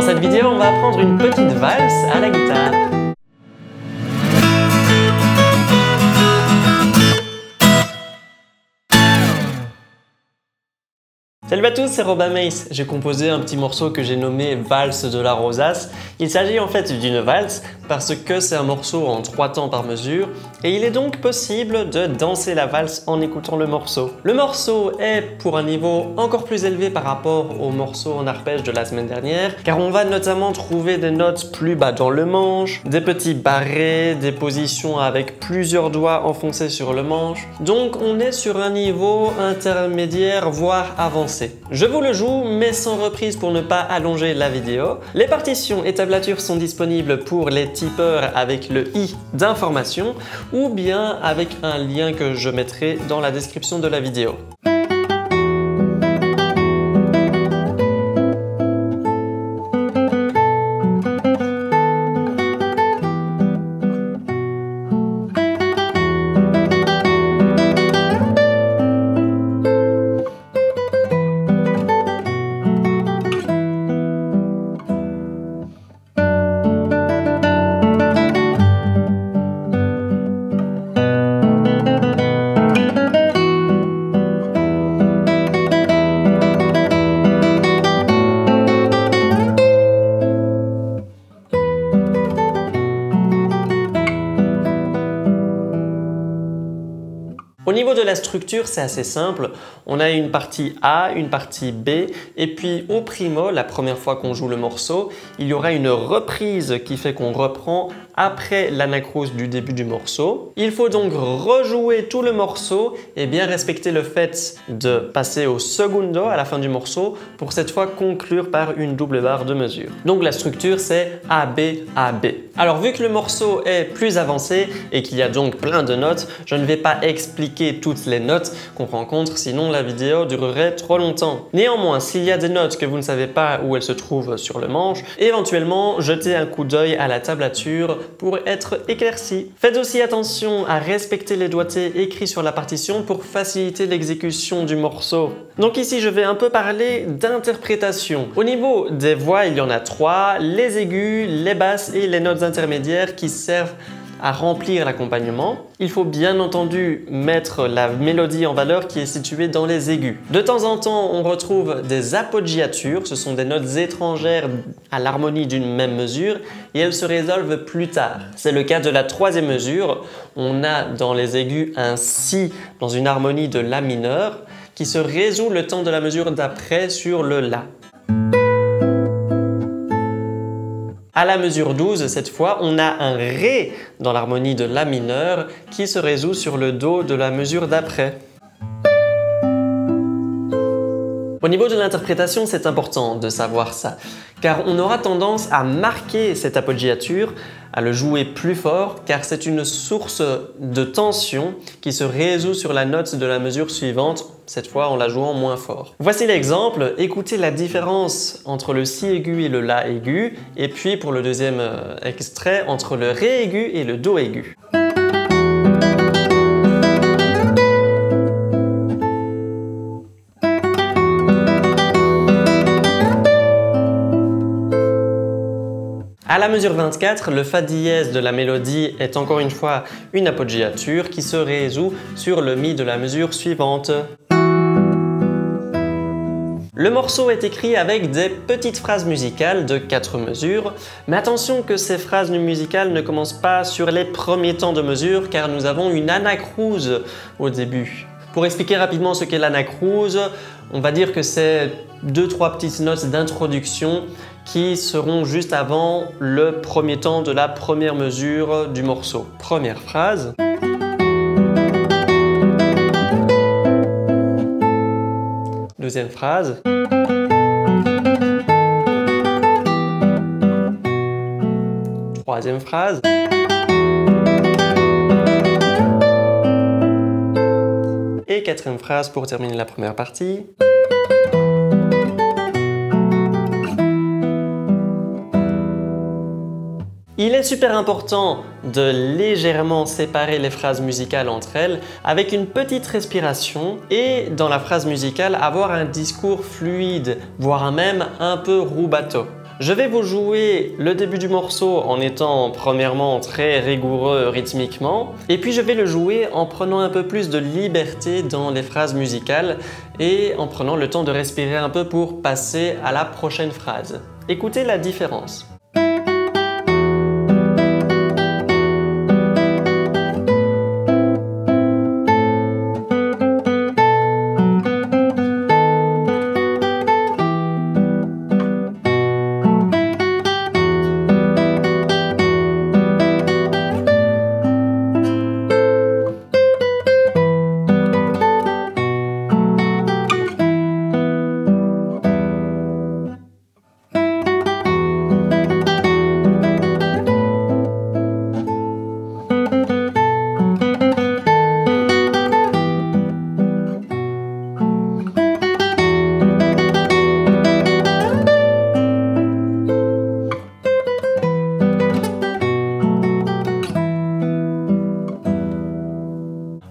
Dans cette vidéo, on va apprendre une petite valse à la guitare. Salut à tous, c'est Robin Mace. J'ai composé un petit morceau que j'ai nommé Valse de la Rosace. Il s'agit en fait d'une valse parce que c'est un morceau en 3 temps par mesure et il est donc possible de danser la valse en écoutant le morceau. Le morceau est pour un niveau encore plus élevé par rapport au morceau en arpège de la semaine dernière car on va notamment trouver des notes plus bas dans le manche, des petits barrés, des positions avec plusieurs doigts enfoncés sur le manche. Donc on est sur un niveau intermédiaire voire avancé. Je vous le joue, mais sans reprise pour ne pas allonger la vidéo. Les partitions et tablatures sont disponibles pour les tipeurs avec le i d'information ou bien avec un lien que je mettrai dans la description de la vidéo. Au niveau de la structure, c'est assez simple. On a une partie A, une partie B, et puis au primo, la première fois qu'on joue le morceau, il y aura une reprise qui fait qu'on reprend après l'anacrouse du début du morceau. Il faut donc rejouer tout le morceau et bien respecter le fait de passer au secondo à la fin du morceau pour cette fois conclure par une double barre de mesure. Donc la structure c'est AB, AB. Alors vu que le morceau est plus avancé et qu'il y a donc plein de notes, je ne vais pas expliquer toutes les notes qu'on rencontre, sinon la vidéo durerait trop longtemps. Néanmoins, s'il y a des notes que vous ne savez pas où elles se trouvent sur le manche, éventuellement jetez un coup d'œil à la tablature pour être éclairci. Faites aussi attention à respecter les doigtés écrits sur la partition pour faciliter l'exécution du morceau. Donc ici, je vais un peu parler d'interprétation. Au niveau des voix, il y en a 3, les aigus, les basses et les notes intermédiaires qui servent à remplir l'accompagnement. Il faut bien entendu mettre la mélodie en valeur qui est située dans les aigus. De temps en temps, on retrouve des appoggiatures, ce sont des notes étrangères à l'harmonie d'une même mesure et elles se résolvent plus tard. C'est le cas de la 3e mesure. On a dans les aigus un si dans une harmonie de la mineur qui se résout le temps de la mesure d'après sur le la. À la mesure 12, cette fois, on a un ré dans l'harmonie de la mineur qui se résout sur le do de la mesure d'après. Au niveau de l'interprétation, c'est important de savoir ça, car on aura tendance à marquer cette appoggiature, à le jouer plus fort, car c'est une source de tension qui se résout sur la note de la mesure suivante, cette fois en la jouant moins fort. Voici l'exemple, écoutez la différence entre le si aigu et le la aigu, et puis pour le deuxième extrait, entre le ré aigu et le do aigu. À la mesure 24, le fa dièse de la mélodie est encore une fois une appoggiature qui se résout sur le mi de la mesure suivante. Le morceau est écrit avec des petites phrases musicales de 4 mesures, mais attention que ces phrases musicales ne commencent pas sur les premiers temps de mesure car nous avons une anacrouse au début. Pour expliquer rapidement ce qu'est l'anacrouse, on va dire que c'est 2-3 petites notes d'introduction qui seront juste avant le premier temps de la première mesure du morceau. Première phrase. Deuxième phrase. Troisième phrase. Et quatrième phrase pour terminer la première partie. Il est super important de légèrement séparer les phrases musicales entre elles avec une petite respiration et dans la phrase musicale avoir un discours fluide, voire même un peu rubato. Je vais vous jouer le début du morceau en étant premièrement très rigoureux rythmiquement, et puis je vais le jouer en prenant un peu plus de liberté dans les phrases musicales et en prenant le temps de respirer un peu pour passer à la prochaine phrase. Écoutez la différence.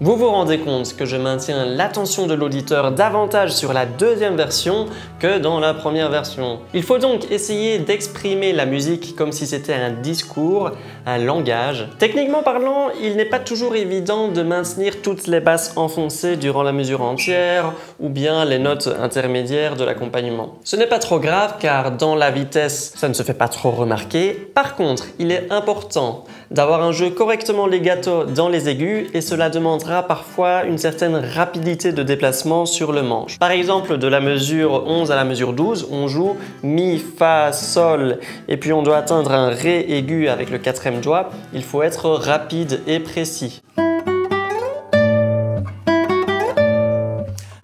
Vous vous rendez compte que je maintiens l'attention de l'auditeur davantage sur la deuxième version que dans la première version. Il faut donc essayer d'exprimer la musique comme si c'était un discours, un langage. Techniquement parlant, il n'est pas toujours évident de maintenir toutes les basses enfoncées durant la mesure entière ou bien les notes intermédiaires de l'accompagnement. Ce n'est pas trop grave car dans la vitesse, ça ne se fait pas trop remarquer. Par contre, il est important d'avoir un jeu correctement legato dans les aigus et cela demandera parfois une certaine rapidité de déplacement sur le manche. Par exemple, de la mesure 11 à la mesure 12, on joue Mi, Fa, Sol et puis on doit atteindre un Ré aigu avec le quatrième doigt. Il faut être rapide et précis.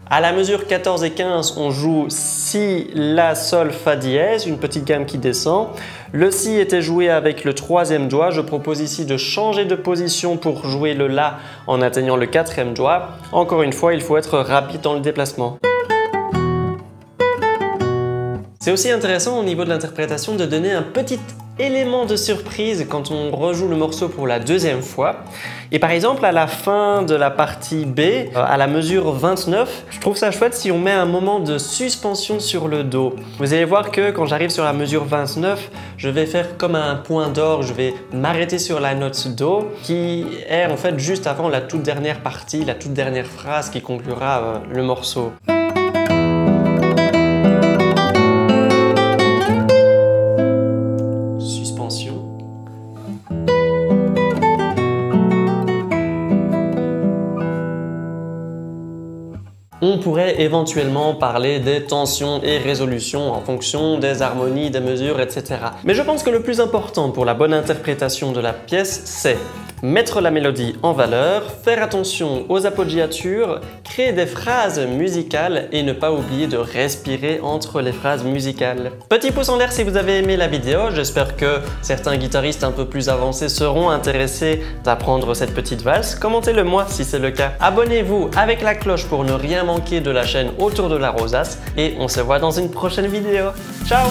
À la mesure 14 et 15, on joue Si, La, Sol, Fa dièse, une petite gamme qui descend. Le Si était joué avec le troisième doigt. Je propose ici de changer de position pour jouer le La en atteignant le quatrième doigt. Encore une fois, il faut être rapide dans le déplacement. C'est aussi intéressant au niveau de l'interprétation de donner un petit élément de surprise quand on rejoue le morceau pour la deuxième fois. Et par exemple, à la fin de la partie B, à la mesure 29, je trouve ça chouette si on met un moment de suspension sur le Do. Vous allez voir que quand j'arrive sur la mesure 29, je vais faire comme un point d'orgue, je vais m'arrêter sur la note Do qui est en fait juste avant la toute dernière partie, la toute dernière phrase qui conclura le morceau. On pourrait éventuellement parler des tensions et résolutions en fonction des harmonies, des mesures, etc. Mais je pense que le plus important pour la bonne interprétation de la pièce, c'est mettre la mélodie en valeur, faire attention aux appoggiatures, créer des phrases musicales et ne pas oublier de respirer entre les phrases musicales. Petit pouce en l'air si vous avez aimé la vidéo, j'espère que certains guitaristes un peu plus avancés seront intéressés d'apprendre cette petite valse. Commentez-le moi si c'est le cas. Abonnez-vous avec la cloche pour ne rien manquer de la chaîne autour de la rosace et on se voit dans une prochaine vidéo. Ciao!